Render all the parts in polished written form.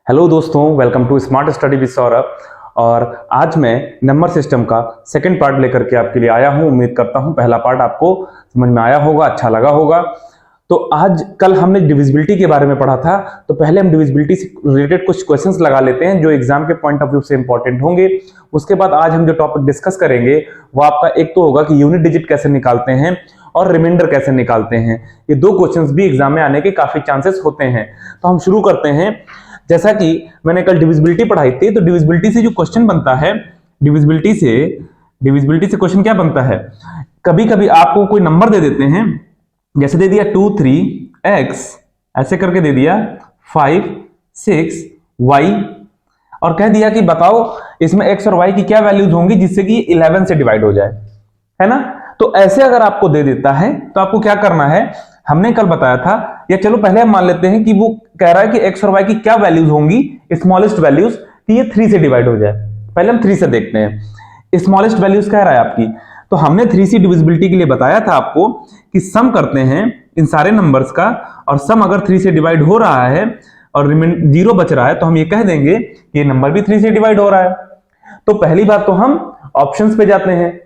Hello दोस्तों, welcome to smart study with Saurabh. और आज मैं नंबर सिस्टम का सेकंड पार्ट लेकर के आपके लिए आया हूं। उम्मीद करता हूं पहला पार्ट आपको समझ में आया होगा, अच्छा लगा होगा। तो आज कल हमने डिविजिबिलिटी के बारे में पढ़ा था, तो पहले हम डिविजिबिलिटी से रिलेटेड कुछ क्वेश्चंस लगा लेते हैं जो एग्जाम के पॉइंट ऑफ व्यू से इंपॉर्टेंट होंगे। उसके बाद आज हम जो टॉपिक डिस्कस करेंगे वो आपका एक तो होगा कि यूनिट डिजिट कैसे निकालते हैं और रिमाइंडर कैसे निकालते हैं। ये दो क्वेश्चंस भी एग्जाम में आने के काफी चांसेस होते हैं। तो हम शुरू करते हैं। जैसा कि मैंने कल डिविजिबिलिटी पढ़ाई थी, तो डिविजिबिलिटी से जो क्वेश्चन बनता है, डिविजिबिलिटी से क्वेश्चन क्या बनता है, कभी कभी आपको कोई नंबर दे देते हैं, जैसे दे दिया 2 3x, ऐसे करके दे दिया 5 6 y, और कह दिया कि बताओ इसमें x और y की क्या वैल्यूज होंगी जिससे कि 11 से डिवाइड हो जाए, है ना। तो ऐसे अगर आपको दे देता है तो आपको क्या करना है, हमने कल बताया था, या चलो पहले हम मान लेते हैं कि वो कह रहा है कि x और y की क्या वैल्यूज होंगी, स्मॉलेस्ट वैल्यूज, कि ये 3 से डिवाइड हो जाए। पहले हम 3 से देखते हैं, स्मॉलेस्ट वैल्यूज कह रहा है आपकी। तो हमने 3c डिविजिबिलिटी के लिए बताया था आपको कि सम करते हैं इन सारे नंबर्स का, और सम अगर 3 से डिवाइड हो रहा है और 0 बच रहा है तो हम ये कह देंगे कि ये नंबर भी 3 से डिवाइड हो रहा है। तो पहली बात तो हम ऑप्शंस पे जाते हैं,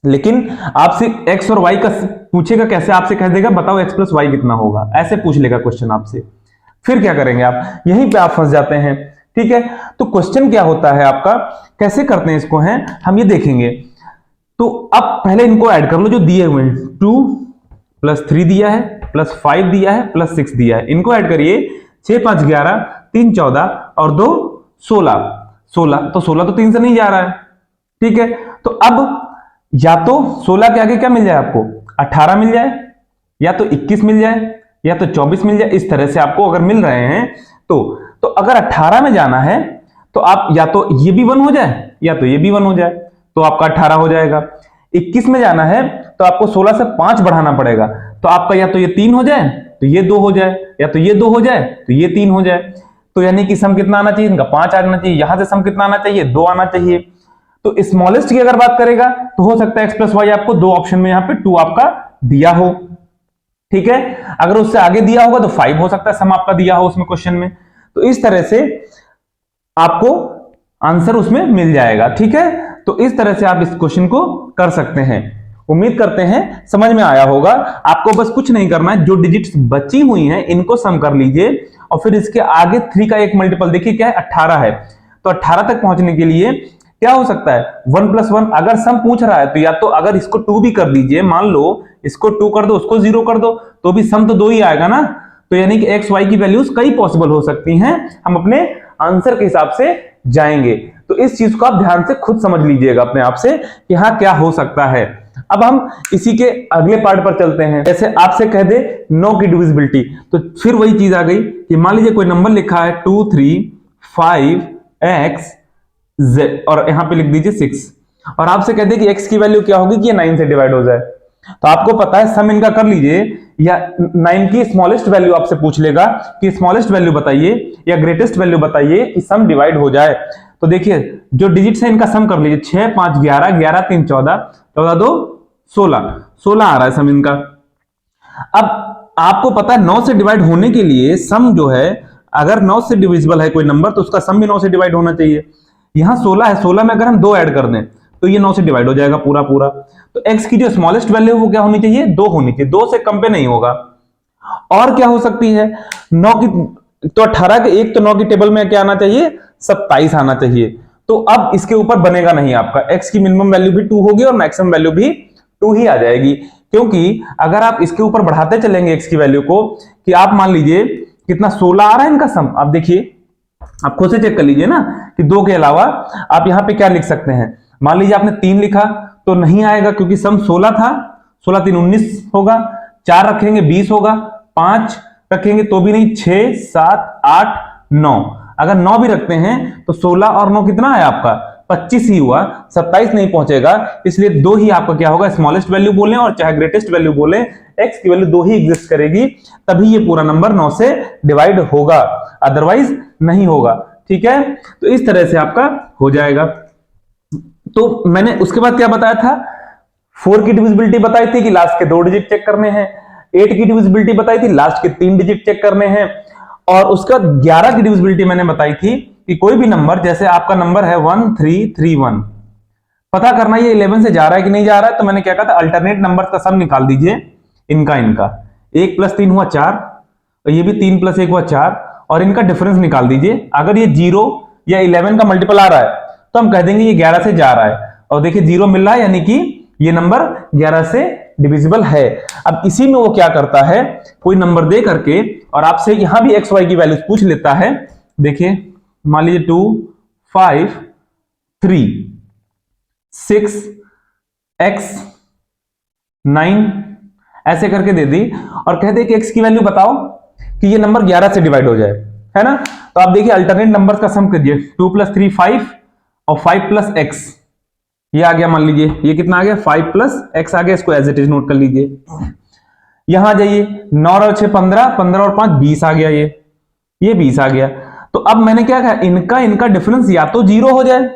लेकिन आपसे x और y का पूछेगा कैसे, आपसे कह देगा बताओ x प्लस y कितना होगा, ऐसे पूछ लेगा क्वेश्चन आपसे। फिर क्या करेंगे आप, यहीं पे आप फंस जाते हैं, ठीक है। तो क्वेश्चन क्या होता है आपका, कैसे करते हैं इसको, हैं हम ये देखेंगे। तो अब पहले इनको ऐड कर लो जो दिए हुए हैं, 2 + 3 दिया है, +5 दिया है, +6 दिया है, इनको ऐड करिए। 6 5 11, 3 14 और 2 16, 16 तो 16 तो 3 से नहीं जा रहा है, ठीक है। तो अब या तो 16 के आगे क्या मिल जाए आपको, 18 मिल जाए, या तो 21 मिल जाए, या तो 24 मिल जाए। इस तरह से आपको अगर मिल रहे हैं तो अगर 18 में जाना है तो आप या तो ये भी 1 हो जाए या तो ये भी 1 हो जाए, तो आपका 18 हो जाएगा। 21 में जाना है तो आपको 16 से 5 बढ़ाना पड़ेगा, तो आपका या तो ये 3 हो जाए तो ये 2 हो जाए, या तो ये 2 हो जाए तो ये 3 हो जाए। तो यानी कि सम कितना आना चाहिए, इनका 5 आना चाहिए। यहां से सम कितना आना चाहिए, 2 आना चाहिए। तो स्मॉलेस्ट की अगर बात करेगा तो हो सकता है x प्लस वाई आपको दो ऑप्शन में यहां पे 2 आपका दिया हो, ठीक है। अगर उससे आगे दिया होगा तो 5 हो सकता है सम आपका दिया हो उसमें क्वेश्चन में। तो इस तरह से आपको आंसर उसमें मिल जाएगा, ठीक है। तो इस तरह से आप इस क्वेश्चन को कर सकते हैं। उम्मीद करते हैं समझ में आया होगा। आपको बस कुछ नहीं करना है, जो डिजिट्स बची हुई हैं इनको सम कर लीजिए, और फिर इसके आगे 3 का एक मल्टीपल देखिए क्या है, 18 है। तो 18 तक पहुंचने के लिए क्या हो सकता है, 1 + 1। अगर सम पूछ रहा है तो या तो अगर इसको 2 भी कर दीजिए, मान लो इसको 2 कर दो, उसको 0 कर दो, तो भी सम तो 2 ही आएगा ना। तो यानी कि x y की वैल्यूज कई पॉसिबल हो सकती हैं, हम अपने आंसर के हिसाब से जाएंगे। तो इस चीज को आप ध्यान से खुद समझ लीजिएगा अपने आप से कि हाँ क्या हो सकता है। अब हम इसी के अगले पार्ट पर चलते हैं। जैसे आपसे कह दे 9 की डिविजिबिलिटी, तो फिर वही चीज आ गई कि मान लीजिए कोई नंबर लिखा है 2 3 5 x z, और यहां पे लिख दीजिए 6, और आपसे कहते हैं कि x की वैल्यू क्या होगी कि ये 9 से डिवाइड हो जाए। तो आपको पता है सम इनका कर लीजिए, या 9 की स्मॉलेस्ट वैल्यू आपसे पूछ लेगा कि स्मॉलेस्ट वैल्यू बताइए या ग्रेटेस्ट वैल्यू बताइए कि सम डिवाइड हो जाए। तो देखिए जो डिजिट्स है इनका सम कर लीजिए, 6 5 11, 11 3 14, 14 2 16, 16 आ रहा है सम इनका। अब आपको पता है 9 से डिवाइड होने के लिए सम जो है, अगर 9 से डिविजिबल है कोई नंबर तो उसका सम भी 9 से डिवाइड होना चाहिए। यहां 16 है, 16 में अगर हम 2 ऐड कर दें तो ये 9 से डिवाइड हो जाएगा पूरा पूरा। तो x की जो स्मॉलेस्ट वैल्यू है वो क्या होनी चाहिए, 2 होनी चाहिए, 2 से कम पे नहीं होगा। और क्या हो सकती है, 9 की तो 18 के एक, तो 9 की टेबल में क्या आना चाहिए, 27 आना चाहिए। तो अब इसके ऊपर बनेगा नहीं आपका, x की मिनिमम वैल्यू भी 2 होगी और मैक्सिमम वैल्यू भी 2 ही आ जाएगी। क्योंकि अगर आप इसके ऊपर बढ़ाते चलेंगे x की वैल्यू को, कि आप मान लीजिए कितना 16 आ रहा है इनका सम, आप देखिए, आप खुद से चेक कर लीजिए ना कि 2 के अलावा आप यहां पे क्या लिख सकते हैं। मान लीजिए आपने 3 लिखा तो नहीं आएगा, क्योंकि सम 16 था, 16 3 19 होगा, 4 रखेंगे 20 होगा, 5 रखेंगे तो भी नहीं, 6 7 8 9, अगर 9 भी रखते हैं तो 16 और 9 कितना है आपका, 25 ही हुआ, 27 नहीं पहुंचेगा। इसलिए 2 ही आपका क्या होगा, स्मॉलेस्ट वैल्यू बोले और चाहे ग्रेटेस्ट वैल्यू बोले, x की वैल्यू 2 ही एग्जिस्ट करेगी, तभी ये पूरा नंबर 9 से डिवाइड होगा, अदरवाइज नहीं होगा, ठीक है। तो इस तरह से आपका हो जाएगा। तो मैंने उसके बाद क्या बताया था, 4 की डिविजिबिलिटी बताई थी कि लास्ट के 2 डिजिट चेक करने हैं, 8 की डिविजिबिलिटी बताई थी लास्ट के 3 डिजिट चेक करने हैं, और उसका 11 की डिविजिबिलिटी मैंने बताई थी कि कोई भी नंबर, जैसे आपका नंबर है 1331, पता करना ये 11 से जा रहा है कि नहीं जा रहा है। तो मैंने क्या कहा था, अल्टरनेट नंबर का सम निकाल दीजिए, इनका 1 + 3 हुआ 4, और ये भी 3 + 1 हुआ 4, और इनका डिफरेंस निकाल दीजिए। अगर ये 0 या 11 का मल्टीपल आ रहा है तो हम कह देंगे ये 11 से जा रहा है, और देखिए 0 मिल रहा है, यानी कि ये नंबर 11 से डिविजिबल है। अब इसी में वो क्या करता है, कोई नंबर दे करके और आपसे यहां भी एक्स वाई की वैल्यूज पूछ लेता है। देखिए मान लीजिए 2 5 3 6 x 9 ऐसे करके दे दी, और कहते कि x की वैल्यू बताओ कि ये नंबर 11 से डिवाइड हो जाए, है ना। तो आप देखिए अल्टरनेट नंबर्स का सम कीजिए, 2 + 3 5 और 5 + x, ये आ गया, मान लीजिए ये कितना आ गया, 5 + x आ गया, इसको एज इट इज नोट कर लीजिए। यहां जाइए, 9 और 6 15, 15 और 5 20 आ गया, ये 20 आ गया। तो अब मैंने क्या कहा, इनका डिफरेंस या तो 0 हो जाए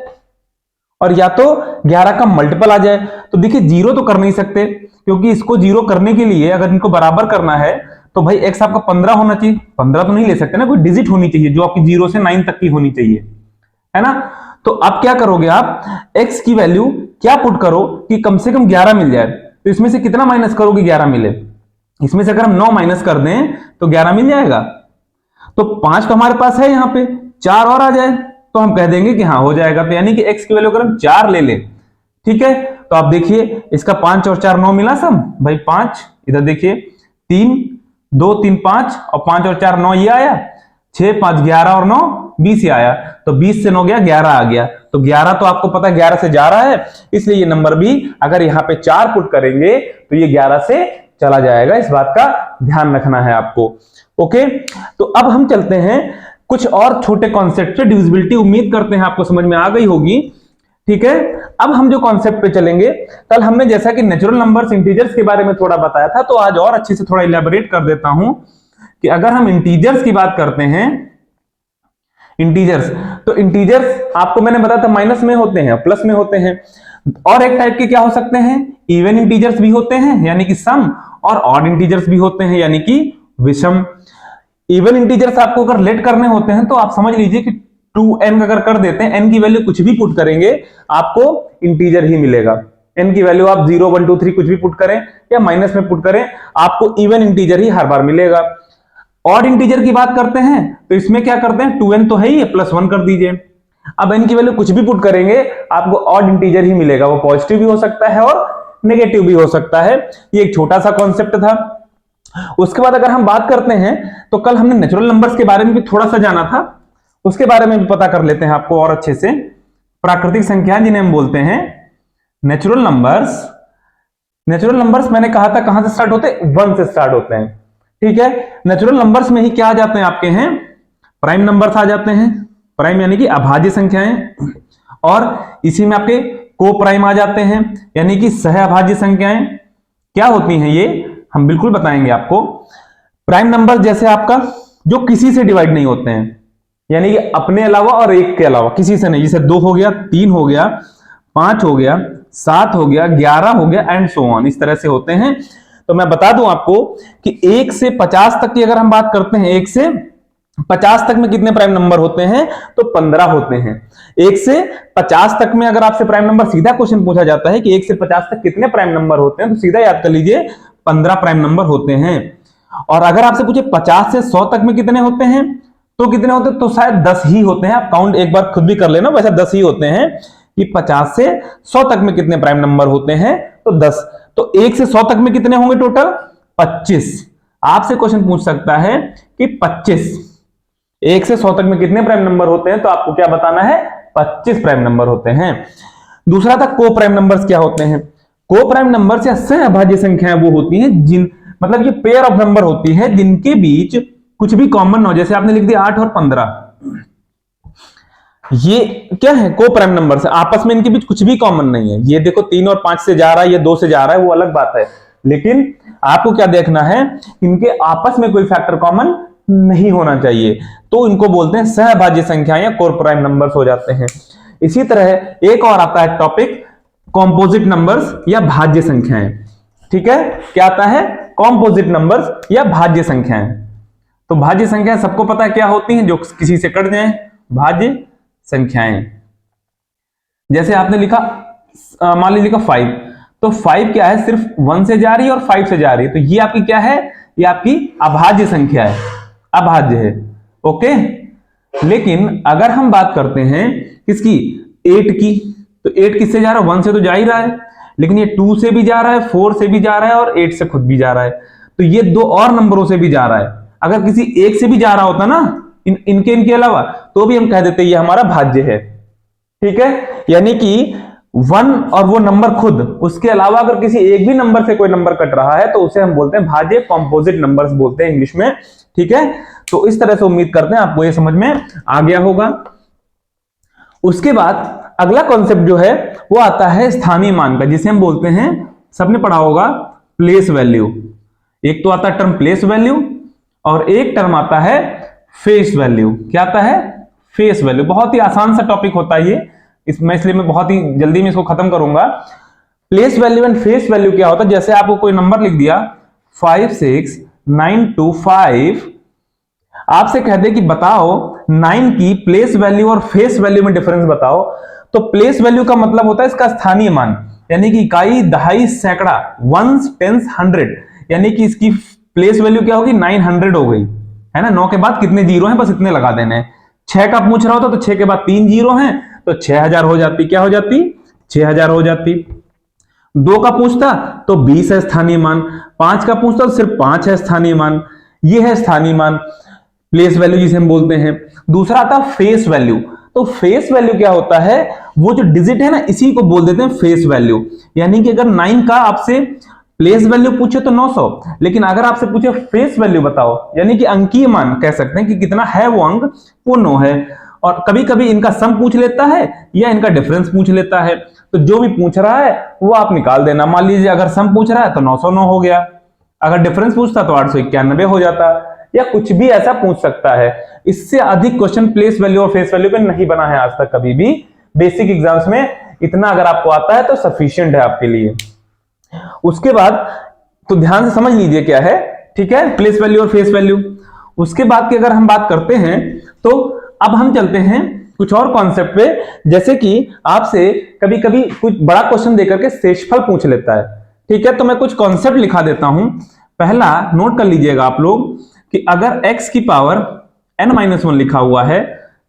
और या तो 11 का मल्टीपल आ जाए। तो देखिए 0 तो कर नहीं सकते, क्योंकि इसको 0 करने के लिए अगर इनको बराबर करना है तो भाई x आपका 15 होना चाहिए, 15 तो नहीं ले सकते ना, कोई डिजिट होनी चाहिए जो आपकी 0 से 9 तक की होनी चाहिए, है ना। तो अब क्या करोगे आप, x की वैल्यू क्या पुट करो कि कम से कम 11 मिल जाए। तो इसमें से कितना माइनस करोगे, 11 मिले। इसमें से अगर हम 9 माइनस कर दें तो 11 मिल जाएगा। तो 5 तो हमारे पास है, यहां पे 4 और आ जाए तो हम कह देंगे कि हाँ हो जाएगा। तो यानी कि x की वैल्यू अगर हम 4 ले लें, ठीक है। तो आप देखिए इसका 5 और 4 9 मिला सम, भाई 5, इधर देखिए 3 2 3 5 और 5 और 4 9, ये आया, 6 5 11 और 9 20 ही आया। तो 20 से 9 गया, 11 आ गया। तो 11 तो आपको पता है 11 से जा रहा है, इसलिए ये नंबर भी अगर यहां पे 4 पुट करेंगे तो ये 11 से चला जाएगा। इस बात का ध्यान रखना है आपको। ओके, तो अब हम चलते हैं कुछ और छोटे कॉन्सेप्ट से डिविजिबिलिटी। उम्मीद करते हैं आपको समझ में आ गई होगी, ठीक है। अब हम जो कॉन्सेप्ट पे चलेंगे, कल हमने जैसा कि नेचुरल नंबर्स, इंटीजर्स के बारे में थोड़ा बताया था, तो आज और अच्छे से थोड़ा इलेबोरेट कर देता हूं कि अगर हम इंटीजर्स की बात करते हैं, इंटीजर्स, तो इंटीजर्स आपको मैंने बताया था माइनस में होते हैं, प्लस में होते हैं, और एक टाइप के क्या हो सकते हैं, इवन इंटीजर्स भी होते हैं यानी कि सम, और ऑड इंटीजर्स भी होते हैं यानी कि विषम। इवन इंटीजर्स आपको अगर लेट करने होते हैं तो आप समझ लीजिए कि 2n अगर कर देते हैं, n की वैल्यू कुछ भी पुट करेंगे आपको इंटीजर ही मिलेगा। n की वैल्यू आप 0 1 2 3 कुछ भी पुट करें या माइनस में पुट करें, आपको इवन इंटीजर ही हर बार मिलेगा। ऑड इंटीजर की बात करते हैं तो इसमें क्या करते हैं, 2n तो है ही, +1 कर दीजिए। अब n की वैल्यू कुछ भी पुट करेंगे आपको ऑड इंटीजर ही मिलेगा, वो पॉजिटिव भी हो सकता है और नेगेटिव भी हो सकता है। ये एक छोटा सा कॉन्सेप्ट था। उसके बाद अगर हम बात करते हैं तो कल हमने नेचुरल नंबर्स के बारे में भी थोड़ा सा जाना था, उसके बारे में भी पता कर लेते हैं आपको और अच्छे से। प्राकृतिक संख्याएं जिन्हें हम बोलते हैं नेचुरल नंबर्स। नेचुरल नंबर्स मैंने कहा था कहां से स्टार्ट होते हैं, 1 से स्टार्ट होते हैं, ठीक है। नेचुरल नंबर्स में ही क्या आ जाते हैं आपके हैं, प्राइम नंबर्स आ जाते हैं, प्राइम यानी कि अभाज्य संख्याएं, और इसी में आपके को प्राइम आ जाते हैं यानी कि सह अभाज्य संख्याएं। क्या होती हैं ये हम बिल्कुल बताएंगे आपको। प्राइम नंबर जैसे आपका जो किसी से डिवाइड नहीं होते हैं, यानी कि अपने अलावा और एक के अलावा किसी से नहीं, जैसे 2 हो गया, 3 हो गया, 5 हो गया, 7 हो गया, 11 हो गया, एंड सो ऑन, इस तरह से होते हैं। तो मैं बता दूं आपको कि 1 से 50 तक की अगर हम बात करते हैं, 1 से 50 तक में कितने प्राइम नंबर होते हैं, तो 15 होते हैं। 1 से 50 तक में अगर आपसे प्राइम नंबर, सीधा क्वेश्चन पूछा जाता है कि 1 से 50 तक कितने प्राइम नंबर होते हैं, तो सीधा याद कर लीजिए 15 प्राइम नंबर होते हैं। और अगर आपसे पूछे 50 से 100 तक में कितने होते हैं, तो कितने होते हैं, तो शायद 10 ही होते हैं। आप काउंट एक बार खुद भी कर लेना, वैसे 10 ही होते हैं। कि 50 से 100 तक में कितने प्राइम नंबर होते हैं, तो 10। तो 1 से 100 तक में कितने होंगे टोटल, 25। आपसे क्वेश्चन पूछ सकता है कि 25, 1 से 100 तक में कितने प्राइम नंबर होते हैं, तो आपको क्या बताना है, 25 प्राइम नंबर होते हैं। दूसरा था को प्राइम नंबर्स क्या होते हैं। को प्राइम नंबर्स या सह अभाज्य संख्याएं वो होती हैं जिन, मतलब ये पेयर ऑफ नंबर होती है जिनके बीच कुछ भी कॉमन हो। जैसे आपने लिख दिया 8 और 15, ये क्या है, को प्राइम नंबर से, आपस में इनके बीच कुछ भी कॉमन नहीं है। ये देखो 3 और 5 से जा रहा है, ये 2 से जा रहा है, वो अलग बात है, लेकिन आपको क्या देखना है, इनके आपस में कोई फैक्टर कॉमन नहीं होना चाहिए, तो इनको बोलते हैं सहभाज्य संख्या या कोर प्राइम नंबर्स हो जाते हैं। इसी तरह एक और आता है टॉपिक, कॉम्पोजिट नंबर्स या भाज्य संख्याएं। ठीक है, क्या आता है, कॉम्पोजिट नंबर्स या भाज्य संख्याएं। तो भाज्य संख्या सबको पता है क्या होती हैं, जो किसी से कट जाए, भाज्य संख्याएं। जैसे आपने लिखा, मान लीजिए लिखा 5, तो 5 क्या है, सिर्फ 1 से जा रही है और 5 से जा रही है, तो ये आपकी क्या है, ये आपकी अभाज्य संख्या है, अभाज्य है। ओके, लेकिन अगर हम बात करते हैं किसकी, 8 की, तो 8 किससे जा रहा है, 1 से तो जा ही रहा है, लेकिन ये 2 से भी जा रहा है, 4 से भी जा रहा है और 8 से खुद भी जा रहा है, तो ये दो और नंबरों से भी जा रहा है। अगर किसी एक से भी जा रहा होता ना, इनके अलावा, तो भी हम कह देते ये हमारा भाज्य है। ठीक है, यानी कि 1 और वो नंबर खुद, उसके अलावा अगर किसी एक भी नंबर से कोई नंबर कट रहा है तो उसे हम बोलते हैं भाज्य, कॉम्पोजिट नंबर्स बोलते हैं इंग्लिश में। ठीक है, तो इस तरह से उम्मीद करते हैं आपको ये समझ में आ गया होगा। उसके बाद अगला कॉन्सेप्ट जो है वो आता है स्थानीय मान का, जिसे हम बोलते हैं, सबने पढ़ा होगा, प्लेस वैल्यू। एक तो आता है टर्म प्लेस वैल्यू और एक टर्म आता है फेस वैल्यू। क्या आता है, फेस वैल्यू। बहुत ही आसान सा टॉपिक होता है ये, इसमें इसलिए मैं बहुत ही जल्दी में इसको खत्म करूंगा। Place value and face value क्या होता है, जैसे आपको कोई नंबर लिख दिया 56925, आपसे कह दे कि बताओ 9 की प्लेस वैल्यू और फेस वैल्यू में डिफरेंस बताओ, तो प्लेस वैल्यू का मतलब होता है इसका स्थानीय मान, यानी कि इकाई, दहाई, सैकड़ा, वंस, टेंस, 100, यानी कि इसकी प्लेस वैल्यू क्या होगी, 900 हो गई है ना। 9 के बाद कितने जीरो हैं, बस इतने लगा देने हैं। 6 का पूछ रहा होता तो 6 के बाद 3 जीरो हैं, तो 6000 हो जाती। क्या हो जाती, 6000 हो जाती। 2 का पूछता तो 20 है स्थानीय मान। 5 का पूछता तो सिर्फ 5 है स्थानीय मान। ये है स्थानीय मान, प्लेस वैल्यू जिसे हम बोलते हैं। दूसरा आता है फेस वैल्यू। तो फेस वैल्यू क्या होता है, वो जो डिजिट है ना, इसी को बोल देते हैं फेस वैल्यू। यानी कि अगर 9 का आपसे प्लेस वैल्यू पूछे तो 900, लेकिन अगर आपसे पूछे फेस वैल्यू बताओ, यानी कि अंकीय मान कह सकते हैं कि कितना है वो अंक, वो 9 है। और कभी कभी इनका सम पूछ लेता है या इनका डिफरेंस पूछ लेता है, तो जो भी पूछ रहा है वो आप निकाल देना। मान लीजिए अगर सम पूछ रहा है तो 909 हो गया, अगर डिफरेंस पूछता तो 891 हो जाता, या कुछ भी ऐसा पूछ सकता है। इससे अधिक क्वेश्चन प्लेस वैल्यू और फेस वैल्यू पे नहीं बना है आज तक कभी भी बेसिक एग्जाम्स में। इतना अगर आपको आता है तो सफिशिएंट है आपके लिए। उसके बाद तो ध्यान से समझ लीजिए क्या है, ठीक है, प्लेस वैल्यू और फेस वैल्यू। उसके बाद की अगर हम बात करते हैं तो अब हम चलते हैं कुछ और कॉन्सेप्ट पे, जैसे कि आपसे कभी कभी कुछ बड़ा क्वेश्चन देकर के शेषफल पूछ लेता है। ठीक है, तो मैं कुछ कॉन्सेप्ट लिखा देता हूं। पहला नोट कर लीजिएगा आप लोग कि अगर x की पावर n-1 लिखा हुआ है,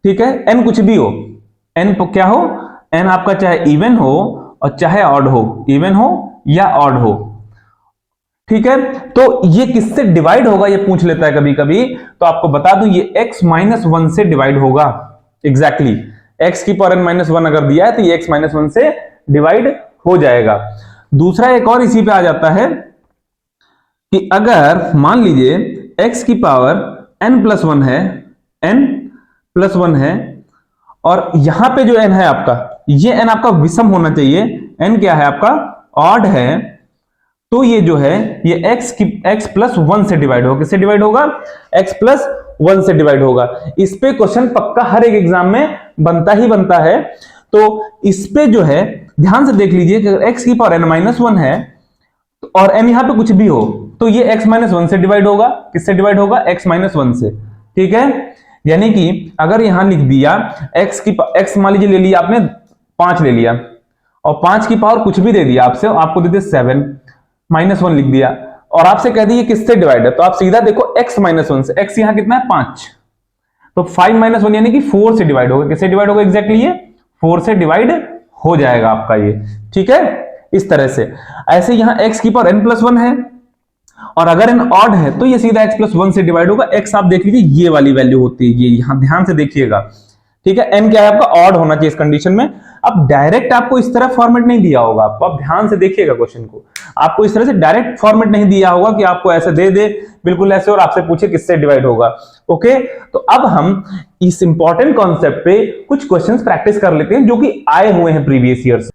ठीक है, n कुछ भी हो, n क्या हो, n आपका चाहे इवन हो और चाहे ऑड हो, इवन हो या ऑड हो। ठीक है, तो ये किससे डिवाइड होगा ये पूछ लेता है कभी कभी, तो आपको बता दूं ये x-1 से डिवाइड होगा। एग्जैक्टली x की पावर n-1 अगर दिया है तो ये x-1 से डिवाइड हो जाएगा। दूसरा एक और इसी पे आ जाता है कि अगर मान लीजिए x की पावर n+1 है, n+1 है, और यहां पे जो n है आपका, ये n आपका विषम होना चाहिए, n क्या है आपका, ऑड है, तो ये जो है ये x+1 से डिवाइड होगा। किससे डिवाइड होगा, x+1 से डिवाइड होगा। इस पे क्वेश्चन पक्का हर एक एग्जाम में बनता ही बनता है। तो इस पे जो है ध्यान से देख लीजिए कि अगर x की पावर n-1 है और n यहां पे कुछ भी हो तो ये x-1 से डिवाइड होगा। किससे डिवाइड होगा, x-1 से। ठीक है, यानी कि अगर यहां लिख दिया x मान लीजिए ले लिया आपने 5 ले लिया और 5 की पावर कुछ भी दे दिया आपसे, आपको दे दिया 7, -1 लिख दिया और आपसे कह दिए किससे डिवाइड है, तो आप सीधा देखो x-1 से। x यहां कितना है, 5, तो 5-1 यानी कि 4 से डिवाइड होगा। किससे डिवाइड होगा, एग्जैक्टली ये 4 से डिवाइड हो जाएगा आपका ये। ठीक है, इस तरह से। ऐसे यहां x की पावर n+1 है और अगर n ऑड है तो ये सीधा x+1 से डिवाइड होगा। x आप देख लीजिए ये वाली वैल्यू होती है, ये यहां ध्यान से देखिएगा। ठीक है, n क्या है आपका, ऑड होना चाहिए इस कंडीशन में। अब डायरेक्ट आपको इस तरह फॉर्मेट नहीं दिया होगा, आपको आप ध्यान से देखिएगा क्वेश्चन को, आपको इस तरह से डायरेक्ट फॉर्मेट नहीं दिया होगा कि आपको ऐसे दे दे बिल्कुल ऐसे और आपसे पूछे किससे डिवाइड होगा। ओके, तो अब हम इस इंपॉर्टेंट कॉन्सेप्ट पे कुछ क्वेश्चंस प्रैक्टिस कर लेते हैं जो कि आए हुए हैं प्रीवियस ईयर्स।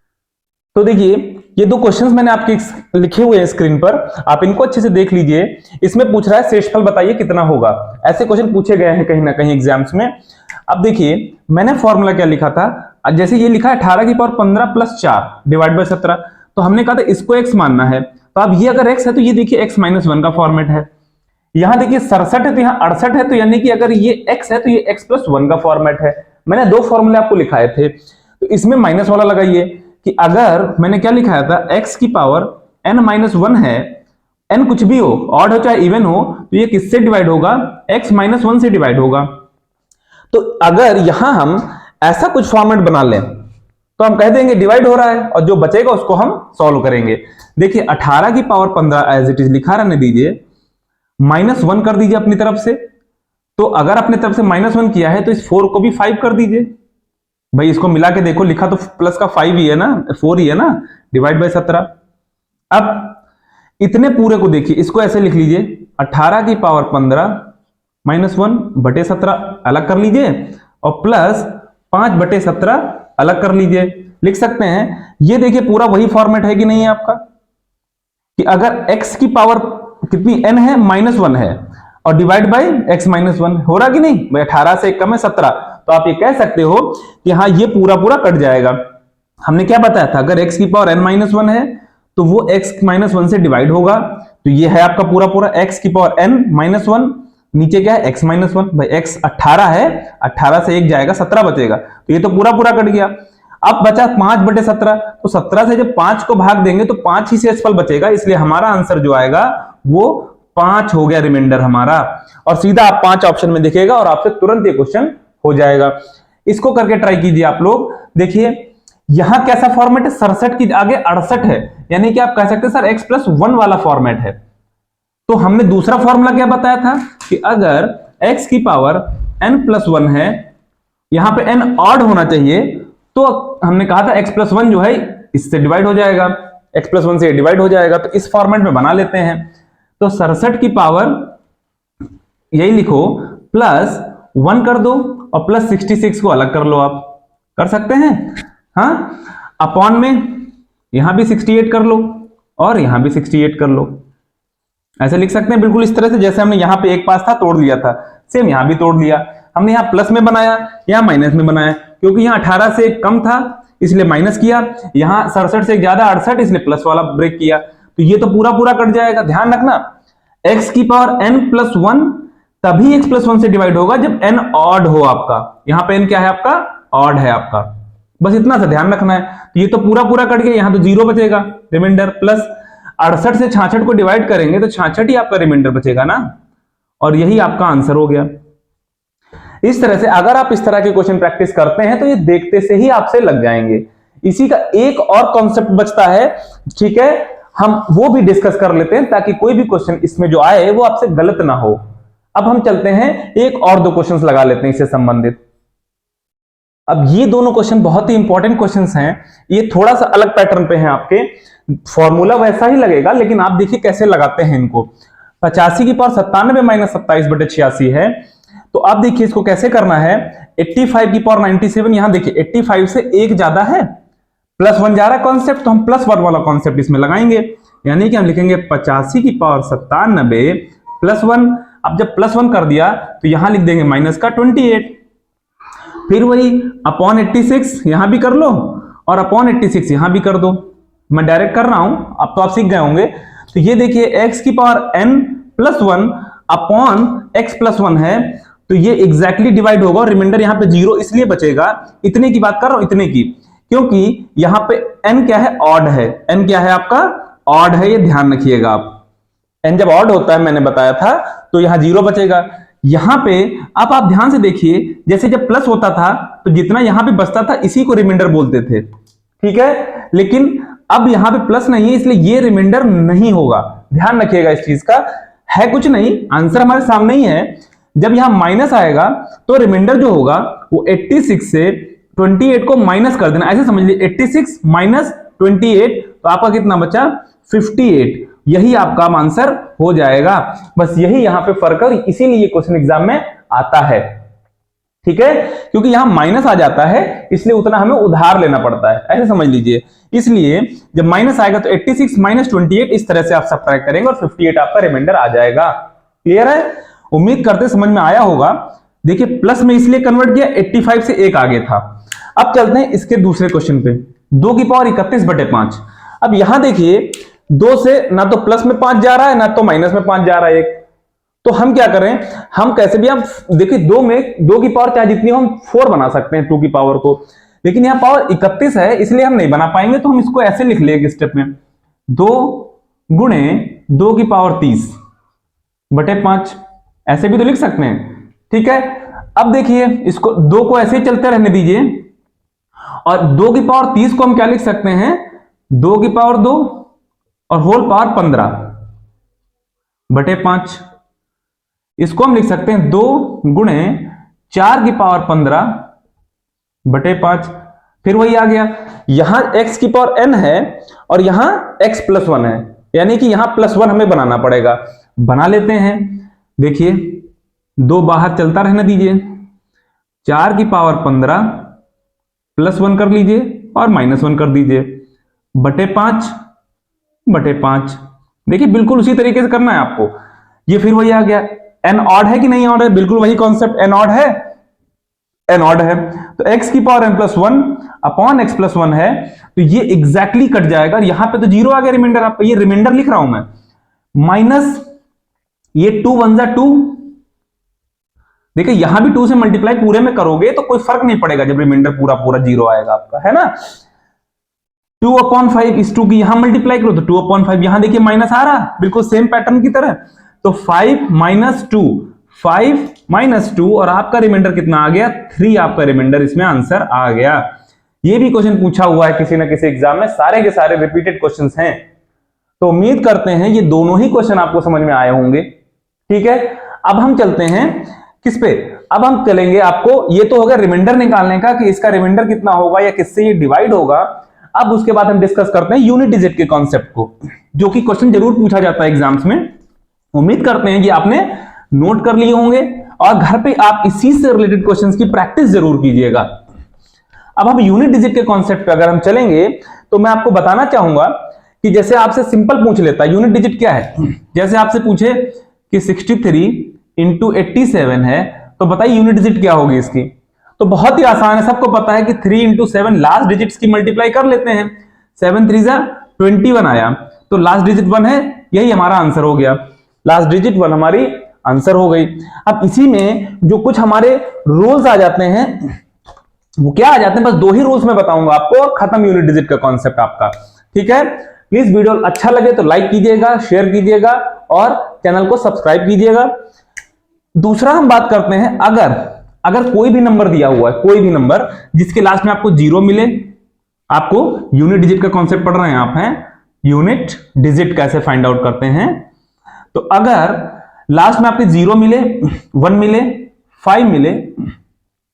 तो देखिए ये 2 क्वेश्चंस मैंने आपके लिखे हुए हैं स्क्रीन पर, आप इनको अच्छे से देख लीजिए। इसमें पूछ रहा है शेषफल बताइए कितना होगा। ऐसे क्वेश्चन पूछे गए हैं कहीं ना कहीं एग्जाम्स में। अब देखिए मैंने फॉर्मूला क्या लिखा था, जैसे ये लिखा है 18 की पावर 15 + 4 डिवाइड बाय 17, तो हमने कहा था इसको x मानना है। तो अब ये अगर x है तो ये देखिए x-1 का फॉर्मेट है, यहां देखिए 67 है तो यहां 68 है, तो यानी कि अगर ये x है तो ये x प्लस 1 का फॉर्मेट है। मैंने दो फॉर्मूले आपको लिखाए थे, तो इसमें माइनस वाला लगाइए कि अगर मैंने क्या लिखाया था, x की पावर n माइनस 1 है, n कुछ भी हो, ऑड हो चाहे इवन हो, तो ये किससे डिवाइड होगा, x माइनस 1 से डिवाइड होगा। तो अगर यहां हम ऐसा कुछ फॉर्मेट बना लें तो हम कह देंगे डिवाइड हो रहा है, और जो बचेगा उसको हम सॉल्व करेंगे। देखिए 18 की पावर 15 एज इट इज लिखा रहने दीजिए, माइनस 1 कर दीजिए अपनी तरफ से। तो अगर अपनी तरफ से माइनस 1 किया है तो इस 4 को भी 5 कर दीजिए। भाई इसको मिला के देखो, लिखा तो प्लस का 5 ही है ना, 4 ही है ना, डिवाइड बाय 17। अब इतने पूरे को देखिए, इसको ऐसे लिख लीजिए, 18 की पावर 15 माइनस 1 बटे 17 अलग कर लीजिए, और प्लस 5 बटे 17 अलग कर लीजिए। लिख सकते हैं, ये देखिए पूरा वही फॉर्मेट है कि नहीं है आपका, कि अगर x की पावर कितनी n है, माइनस 1 है, और डिवाइड बाय x माइनस 1 हो रहा कि नहीं भाई, 18 से एक कम है 17, तो आप ये कह सकते हो कि हाँ ये पूरा पूरा कट जाएगा। हमने क्या बताया था, अगर x की पावर n माइनस 1 है तो वो x माइनस 1 से डिवाइड होगा, तो ये है आपका पूरा पूरा x की पावर n माइनस 1, नीचे क्या है x माइनस 1, भाई x 18 है, 18 से एक जाएगा 17 बचेगा, तो ये तो पूरा पूरा कट गया। अब बचा 5 बटे 17, तो 17 से जब 5 को भाग देंगे तो 5 ही शेषफल बचेगा, इसलिए हमारा आंसर जो आएगा वो 5 हो गया रिमाइंडर हमारा। और सीधा आप 5 ऑप्शन में दिखेगा और आपसे तुरंत ये क्वेश्चन हो जाएगा। इसको करके ट्राई कीजिए आप लोग। देखिए यहां कैसा फॉर्मेट है, 67 की आगे 68 है, यानी कि आप कह सकते हैं सर x प्लस 1 वाला फॉर्मेट है। तो हमने दूसरा फॉर्मूला क्या बताया था कि अगर x की पावर n प्लस 1 है, यहां पे n ऑड होना चाहिए, तो हमने कहा था x प्लस 1 जो है इससे डिवाइड हो जाएगा, x प्लस 1 से डिवाइड हो जाएगा, तो इस फॉर्मेट में बना लेते हैं। तो 67 की पावर यही लिखो प्लस 1 कर दो, और प्लस 66 को अलग कर लो, आप कर सकते हैं, हाँ, अपॉन में यहां भी 68 कर लो और यहां भी 68 कर लो, ऐसे लिख सकते हैं बिल्कुल इस तरह से, जैसे हमने यहां पे एक पास था तोड़ लिया था, सेम यहां भी तोड़ लिया। हमने यहां प्लस में बनाया, यहां माइनस में बनाया, क्योंकि यहां 18 से कम था इसलिए माइनस किया, यहां 67 से ज्यादा 68 इसलिए प्लस वाला ब्रेक किया, तो ये तो पूरा पूरा कट जाएगा। ध्यान रखना, x की पावर n प्लस 1 तभी x प्लस 1 से डिवाइड होगा जब n ऑड हो आपका। यहां पे n क्या है आपका, ऑड है आपका, बस इतना सा ध्यान रखना है। तो ये तो पूरा पूरा कट गया, यहां तो 0 बचेगा रिमाइंडर, प्लस 68 से 66 को डिवाइड करेंगे तो 66 ही आपका रिमाइंडर बचेगा ना, और यही आपका आंसर हो गया। इस तरह से अगर आप इस तरह के क्वेश्चन प्रैक्टिस करते हैं तो ये देखते से ही आपसे लग जाएंगे। इसी का एक और कॉन्सेप्ट बचता है, ठीक है, हम वो भी डिस्कस कर लेते हैं ताकि कोई भी क्वेश्चन इसमें जो आए वो आपसे गलत ना हो। अब हम चलते हैं, एक और दो क्वेश्चंस लगा लेते हैं इससे संबंधित। अब ये दोनों क्वेश्चन बहुत ही इंपॉर्टेंट क्वेश्चंस हैं, ये थोड़ा सा अलग पैटर्न पे हैं आपके, फॉर्मूला वैसा ही लगेगा लेकिन आप देखिए कैसे लगाते हैं इनको। 85 की पावर 97 माइनस 27 बटे 86 है, तो आप देखिए इसको कैसे करना है। 85 की पावर 97, यहां देखिए 85 से एक ज्यादा है, प्लस 1 जा रहा है कॉन्सेप्ट, तो हम प्लस 1 वाला कॉन्सेप्ट इसमें लगाएंगे, यानी कि हम लिखेंगे 85 की पावर 97 प्लस 1। अब जब प्लस 1 कर दिया तो यहां लिख देंगे माइनस का 28, फिर वही अपॉन 86 यहां भी कर लो और अपॉन 86 यहां भी कर दो। मैं डायरेक्ट कर रहा हूं, अब तो आप सीख गए होंगे। तो ये देखिए x की power n plus 1 upon x plus 1 है, तो ये एग्जैक्टली डिवाइड होगा और रिमाइंडर यहां पे 0 इसलिए बचेगा, इतने की बात कर रहा हूं, इतने की, क्योंकि यहां पे n क्या है, ऑड है, n क्या है आपका, ऑड है, ये ध्यान रखिएगा आप। n जब ऑड होता है मैंने बताया था तो यहां 0 बचेगा। यहां पे अब आप ध्यान से देखिए, जैसे जब प्लस होता था तो जितना यहां पे बचता था इसी को रिमाइंडर बोलते थे, ठीक है, लेकिन अब यहां पे प्लस नहीं है इसलिए ये रिमाइंडर नहीं होगा। ध्यान रखिएगा इस चीज का, है कुछ नहीं, आंसर हमारे सामने ही है। जब यहां माइनस आएगा तो रिमाइंडर जो होगा वो 86 से 28 को माइनस कर देना, ऐसे समझ लीजिए 86 माइनस 28, तो आपका कितना बचा, 58, यही आपका आंसर हो जाएगा। बस यही यहां पे फर्क है, इसीलिए क्वेश्चन एग्जाम में आता है, ठीक है, क्योंकि यहां माइनस आ जाता है इसलिए उतना हमें उधार लेना पड़ता है, ऐसे समझ लीजिए। इसलिए जब माइनस आएगा तो 86 माइनस 28 इस तरह से आप सब्ट्रैक्ट करेंगे और 58 आपका रिमाइंडर आ जाएगा। क्लियर है, उम्मीद करते समझ में आया होगा। देखिए प्लस में इसलिए कन्वर्ट किया, 85 से एक आगे था। अब चलते हैं इसके दूसरे क्वेश्चन पे, 2 की पावर 31 बटे 5। अब यहां देखिए 2 से ना तो प्लस में 5 जा रहा है ना तो माइनस में 5 जा रहा है एक, तो तो हम क्या करें, हम कैसे भी, हम देखिए 2 में 2 की पावर चाहे जितनी हो हम 4 बना सकते हैं 2 की पावर को, लेकिन यहाँ पावर 31 है इसलिए हम नहीं बना पाएंगे, तो हम इसको ऐसे लिख लेंगे स्टेप में 2 गुणे 2 की पावर 30 बटे 5, ऐसे भी तो लिख सकते हैं। ठीक है, अब देखिए इसको 2 को ऐसे ही चलते रहने दीजिए, और 2 की पावर 30 को हम क्या लिख सकते हैं, 2 की पावर 2 और होल पावर 15 बटे 5। इसको हम लिख सकते हैं 2 गुणे 4 की पावर 15 बटे 5। फिर वही आ गया, यहां x की पावर n है और यहां x प्लस 1 है, यानी कि यहां प्लस 1 हमें बनाना पड़ेगा, बना लेते हैं। देखिए 2 बाहर चलता रहने दीजिए, 4 की पावर 15 प्लस 1 कर लीजिए और माइनस 1 कर दीजिए बटे 5 बटे 5। देखिए बिल्कुल उसी तरीके से करना है आपको। ये फिर वही आ गया, n ऑड है कि नहीं ऑड है, बिल्कुल वही कॉन्सेप्ट, n ऑड है, n ऑड है तो x की power n plus 1 upon x plus 1 है, तो ये एग्जैक्टली कट जाएगा। यहां पे तो जीरो आ गया रिमाइंडर, आपका ये रिमाइंडर लिख रहा हूं मैं, माइनस ये 2 1 जा 2। देखिए यहां भी 2 से मल्टीप्लाई पूरे में करोगे तो कोई फर्क नहीं पड़ेगा, जब रिमाइंडर पूरा पूरा जीरो आएगा आपका, है ना। 2/5 इस 2 की यहां मल्टीप्लाई करो तो 2/5, यहां देखिए माइनस आ रहा, बिल्कुल सेम पैटर्न की तरह, तो 5 माइनस 2, 5 माइनस 2 और आपका रिमाइंडर कितना आ गया, 3 आपका रिमाइंडर इसमें आंसर आ गया। ये भी क्वेश्चन पूछा हुआ है किसी ना किसी एग्जाम में, सारे के सारे रिपीटेड क्वेश्चंस हैं, तो उम्मीद करते हैं ये दोनों ही क्वेश्चन आपको समझ में आए होंगे। ठीक है, अब हम चलते हैं किस पे, अब हम चलेंगे, आपको ये तो हो गया रिमाइंडर निकालने का कि इसका रिमाइंडर कितना होगा या किससे ये डिवाइड होगा। अब उसके बाद हम डिस्कस करते हैं यूनिट डिजिट के कॉन्सेप्ट को, जो कि क्वेश्चन जरूर पूछा जाता है एग्जाम्स में। उम्मीद करते हैं कि आपने नोट कर लिए होंगे और घर पे आप इसी से रिलेटेड क्वेश्चंस की प्रैक्टिस जरूर कीजिएगा। अब हम यूनिट डिजिट के कॉन्सेप्ट पे अगर हम चलेंगे तो मैं आपको बताना चाहूंगा कि जैसे आपसे सिंपल पूछ लेता है यूनिट डिजिट क्या है, जैसे आपसे पूछे कि 63 इंटू 87 है, तो बताइए यूनिट डिजिट क्या होगी इसकी। तो बहुत ही आसान है, सबको पता है कि 3 इंटू 7 लास्ट डिजिट्स की मल्टीप्लाई कर लेते हैं, 7 3 जा 21 आया, तो लास्ट डिजिट 1 है, यही हमारा आंसर हो गया, लास्ट डिजिट 1 हमारी आंसर हो गई। अब इसी में जो कुछ हमारे रूल्स आ जाते हैं, वो क्या आ जाते हैं, बस 2 ही रूल्स मैं बताऊंगा आपको, खत्म यूनिट डिजिट का कॉन्सेप्ट आपका। ठीक है, प्लीज वीडियो अच्छा लगे तो लाइक कीजिएगा, शेयर कीजिएगा और चैनल को सब्सक्राइब कीजिएगा। दूसरा हम बात करते हैं, अगर कोई भी नंबर दिया हुआ है, कोई भी नंबर जिसके लास्ट में आपको 0 मिले, आपको यूनिट डिजिट का कॉन्सेप्ट पढ़ रहे हैं आप, हैं यूनिट डिजिट कैसे फाइंड आउट करते हैं। तो अगर लास्ट में आपके 0 मिले, 1 मिले, 5 मिले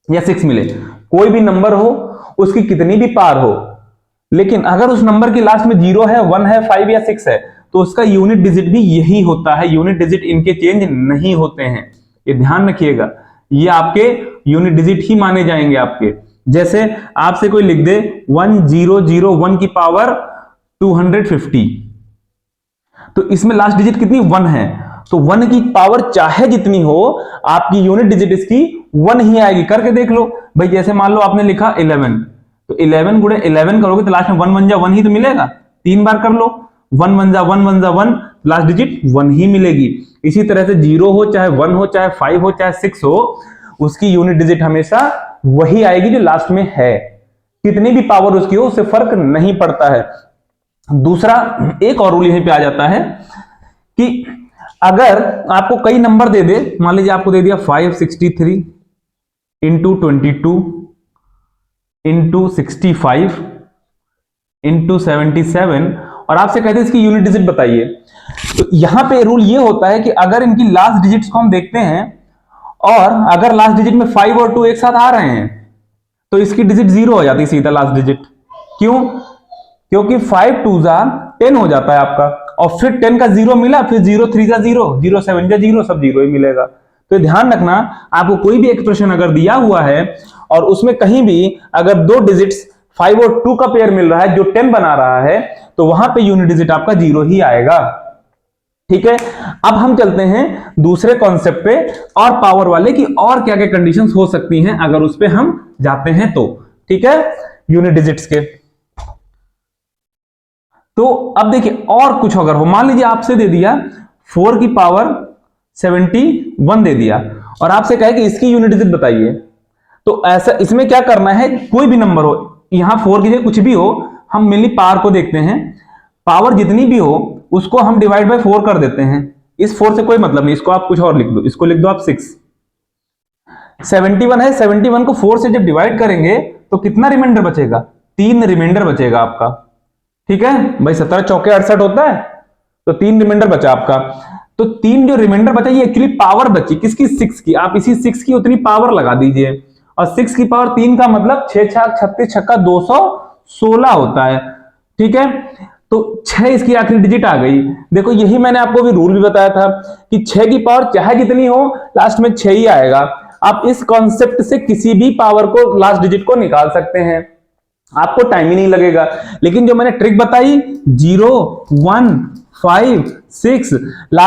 या 6 मिले, कोई भी नंबर हो, उसकी कितनी भी पावर हो, लेकिन अगर उस नंबर के लास्ट में 0 है, 1 है, 5 या 6 है, तो उसका यूनिट डिजिट भी यही होता है। यूनिट डिजिट इनके चेंज नहीं होते हैं, ये ध्यान रखिएगा, ये आपके यूनिट डिजिट ही माने जाएंगे आपके। जैसे आपसे कोई लिख दे 1001 की पावर 250, तो इसमें लास्ट डिजिट कितनी 1 है, तो 1 की पावर चाहे जितनी हो, आपकी यूनिट डिजिट इसकी 1 ही आएगी। करके देख लो भाई, जैसे मान लो आपने लिखा 11, तो 11 गुणे 11 करोगे तो लास्ट में 1 1 जा 1 ही तो मिलेगा, 3 बार कर लो, 1 1 जा 1 1 जा 1, लास्ट डिजिट 1 ही मिलेगी। इसी तरह से 0 हो चाहे 1 हो चाहे 5 हो चाहे 6 हो, उसकी यूनिट डिजिट हमेशा वही आएगी जो लास्ट में है, कितनी भी पावर उसकी हो उससे फर्क नहीं पड़ता है। दूसरा एक और रूल यहीं पे आ जाता है कि अगर आपको कई नंबर दे दे, मान लीजिए आपको दे दिया 563 इंटू 22 इंटू 65 इंटू 77 और आपसे कहते हैं इसकी यूनिट डिजिट बताइए, तो यहां पे रूल ये होता है कि अगर इनकी लास्ट डिजिट्स को हम देखते हैं और अगर लास्ट डिजिट में 5 और 2 एक साथ आ रहे हैं, तो इसकी डिजिट 0 हो जाती है सीधा लास्ट डिजिट। क्यों? क्योंकि 5 2 जा 10 हो जाता है आपका, और फिर 10 का 0 मिला, फिर 0 3 जा 0, 0 7 जा 0, सब 0 ही मिलेगा। तो ध्यान रखना, आपको कोई भी एक्सप्रेशन अगर दिया हुआ है और उसमें कहीं भी अगर 2 डिजिट्स 5 और 2 का पेयर मिल रहा है जो 10 बना रहा है, तो वहां पे यूनिट डिजिट आपका 0 ही आएगा। ठीक है, अब हम चलते हैं दूसरे कॉन्सेप्ट पे और पावर वाले की और क्या क्या कंडीशंस हो सकती हैं अगर उस पे हम जाते हैं तो। ठीक है, यूनिट डिजिट्स के। तो अब देखिए और कुछ अगर हो, मान लीजिए आपसे दे दिया 4 की पावर 71 दे दिया और आपसे कहे कि इसकी यूनिट डिजिट बताइए। तो ऐसा इसमें क्या करना है, कोई भी नंबर हो, यहां 4 की जगह कुछ भी हो, हम मेनली पावर को देखते हैं, पावर जितनी भी हो उसको हम डिवाइड बाय 4 कर देते हैं। इस 4 से कोई मतलब नहीं, इसको आप कुछ और लिख दो, इसको लिख दो आप 6। 71 है, 71 को 4 से जब डिवाइड करेंगे तो कितना रिमाइंडर बचेगा, 3 रिमाइंडर बचेगा आपका। ठीक है भाई, 17 चौके 68 होता है, तो 3 रिमाइंडर बचा आपका। तो 3 जो रिमाइंडर बचा ये एक्चुअली पावर बची किसकी, 6 की। आप इसी 6 की उतनी पावर लगा दीजिए, और 6 की पावर 3 का मतलब 6 छक 36 छक्का 216 होता है। ठीक है, तो 6 इसकी आखिरी डिजिट आ गई। देखो यही मैंने आपको भी रूल भी बताया था कि 6 की पावर चाहे जितनी हो लास्ट में 6 ही आएगा। आप इस कॉन्सेप्ट से किसी भी पावर को लास्ट डिजिट को निकाल सकते हैं, आपको टाइम ही नहीं लगेगा। लेकिन जो मैंने ट्रिक बताई 0 1 5 6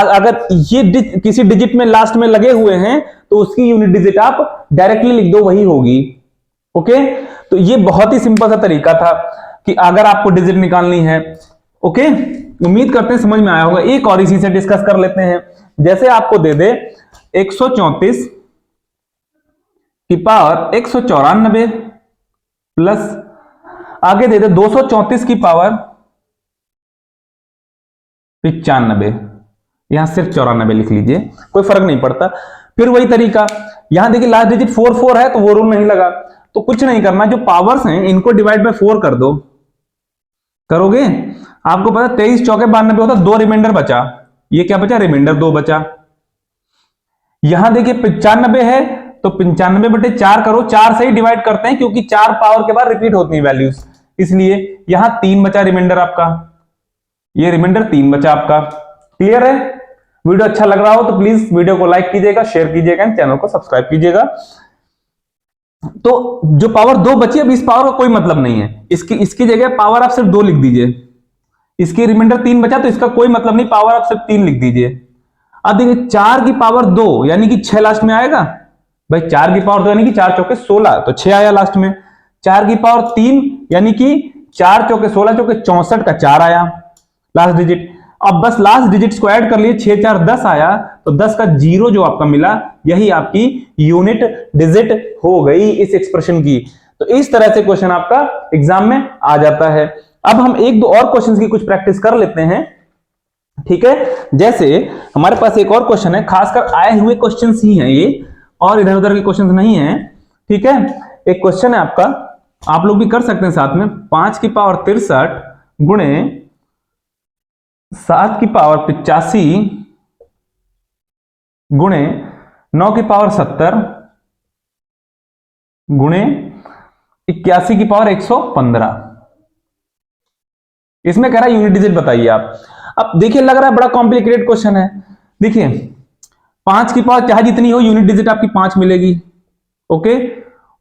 अगर ये किसी डिजिट में लास्ट में लगे हुए हैं तो उसकी यूनिट डिजिट आप डायरेक्टली लिख दो, वही होगी। ओके, तो ये बहुत ही सिंपल सा तरीका था कि अगर आपको डिजिट निकालनी है। ओके, उम्मीद करते हैं समझ में आया होगा। एक और इसी से डिस्कस कर लेते हैं। जैसे आपको दे दे 134 की पावर 194 प्लस आगे दे दे 234 की पावर 95, यहां सिर्फ 94 लिख लीजिए, कोई फर्क नहीं पड़ता। फिर वही तरीका, यहां देखिए लास्ट डिजिट 4 है तो वो रूल नहीं लगा, तो कुछ नहीं करना, जो पावर्स हैं इनको डिवाइड बाय 4 कर दो। करोगे आपको पता 23 चौके 92 होता, 2 रिमाइंडर बचा, ये क्या बचा, रिमाइंडर 2 बचा। यहां देखिए 95 है तो 95/4 करो, 4 से ही डिवाइड करते हैं क्योंकि 4 पावर के बाद रिपीट होती है वैल्यूज, इसलिए यहां 3 बचा रिमाइंडर आपका, ये रिमाइंडर 3 बचा आपका। क्लियर है? वीडियो अच्छा लग रहा हो तो प्लीज वीडियो को लाइक कीजिएगा, शेयर कीजिएगा, चैनल को सब्सक्राइब कीजिएगा। तो जो पावर 2 बची, अब इस पावर का कोई मतलब नहीं है, इसकी जगह पावर आप सिर्फ 2 लिख दीजिए। इसकी रिमाइंडर 3 बचा तो इसका कोई मतलब नहीं, पावर आप सिर्फ 3 लिख दीजिए। अब देखिए 4 की पावर 2 यानी कि 6 लास्ट में आएगा भाई, 4 की पावर 2 यानी कि 4 चौके 16, तो 6 आया लास्ट में। 4 की पावर 3 यानी कि 4 चौके 16 चौके 64 का 4 आया लास्ट डिजिट। अब बस लास्ट डिजिट्स को ऐड कर लिए, 6 4 10 आया, तो 10 का 0 जो आपका मिला यही आपकी यूनिट डिजिट हो गई इस एक्सप्रेशन की। तो इस तरह से क्वेश्चन आपका एग्जाम में आ जाता है। अब हम एक दो और क्वेश्चंस की कुछ प्रैक्टिस कर लेते हैं। ठीक है, जैसे हमारे पास एक और क्वेश्चन है, खासकर आए हुए क्वेश्चंस ही हैं ये, और इधर उधर के क्वेश्चंस नहीं हैं। ठीक है, एक क्वेश्चन है आपका, आप लोग भी कर सकते हैं साथ में, 5 की पावर 63 गुणे 7 की पावर 85 गुणे 9 की पावर 70 गुणे 81 की पावर 115। इसमें कह रहा है यूनिट डिजिट बताइए आप। अब देखिए लग रहा है बड़ा कॉम्प्लिकेटेड क्वेश्चन है। देखिए 5 की पावर चाहे जितनी हो यूनिट डिजिट आपकी 5 मिलेगी। ओके,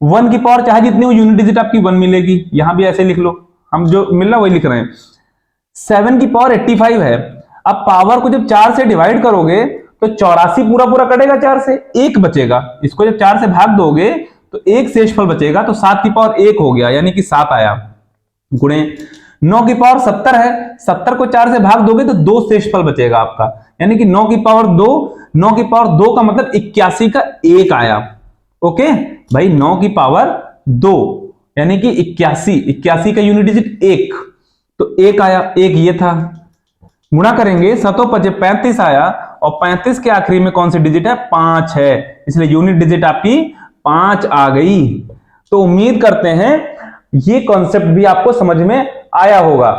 1 की पावर चाहे जितनी हो यूनिट डिजिट आपकी 1 मिलेगी, यहां भी ऐसे लिख लो, हम जो मिल रहा वही लिख रहे हैं। 7 की पावर 85 है। अब पावर को जब 4 से डिवाइड करोगे तो 84 पूरा पूरा कटेगा, 4 से 1 बचेगा, इसको जब 4 से भाग दोगे तो 1 शेषफल बचेगा, तो 7 की पावर 1 हो गया यानी कि 7 आया, गुणे 9 की पावर 70 है, 70 को 4 से भाग दोगे तो 2 शेषफल बचेगा आपका, यानी कि 9 की पावर 2, 9 की पावर 2 का मतलब 81 का 1 आया। ओके भाई, 9 की पावर 2 यानी कि 81 का यूनिट डिजिट 1, तो 1 आया, 1 ये था, गुणा करेंगे 7 5 35 आया, और 35 के आखिरी में कौन सी डिजिट है, 5 है, इसलिए यूनिट डिजिट आपकी 5 आ गई। तो उम्मीद करते हैं ये कॉन्सेप्ट भी आपको समझ में आया होगा।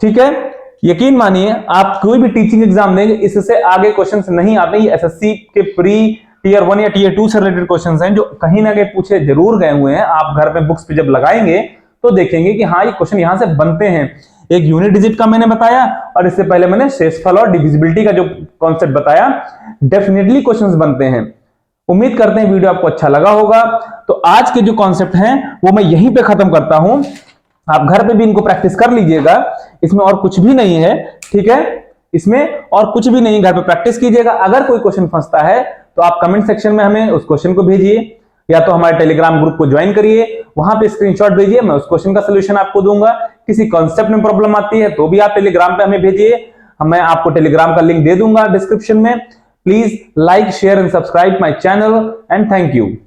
ठीक है, यकीन मानिए आप कोई भी टीचिंग एग्जाम देंगे इससे आगे क्वेश्चंस नहीं आते। ये एसएससी के प्री टीयर 1 या टीयर 2 से रिलेटेड क्वेश्चंस हैं जो कहीं ना कहीं पूछे जरूर गए हुए हैं। आप घर में बुक्स पे जब लगाएंगे तो देखेंगे कि हाँ ये क्वेश्चन यहां से बनते हैं। एक यूनिट डिजिट का मैंने बताया, और इससे पहले मैंने शेषफल और डिविजिबिलिटी का जो कॉन्सेप्ट बताया, डेफिनेटली क्वेश्चंस बनते हैं। उम्मीद करते हैं वीडियो आपको अच्छा लगा होगा। तो आज के जो कॉन्सेप्ट हैं वो मैं यहीं पे खत्म करता हूं, आप घर पे भी इनको प्रैक्टिस कर लीजिएगा, इसमें और कुछ भी नहीं है। ठीक है, इसमें और कुछ भी नहीं, घर पे प्रैक्टिस कीजिएगा। अगर कोई क्वेश्चन फंसता है तो आप कमेंट सेक्शन में हमें उस क्वेश्चन को भेजिए, या तो हमारे टेलीग्राम ग्रुप को ज्वाइन करिए, वहां पे स्क्रीनशॉट भेजिए, मैं उस क्वेश्चन का सोल्यूशन आपको दूंगा। किसी कॉन्सेप्ट में प्रॉब्लम आती है तो भी आप टेलीग्राम पे हमें भेजिए, मैं आपको टेलीग्राम का लिंक दे दूंगा डिस्क्रिप्शन में, Please like, share and subscribe my channel and thank you.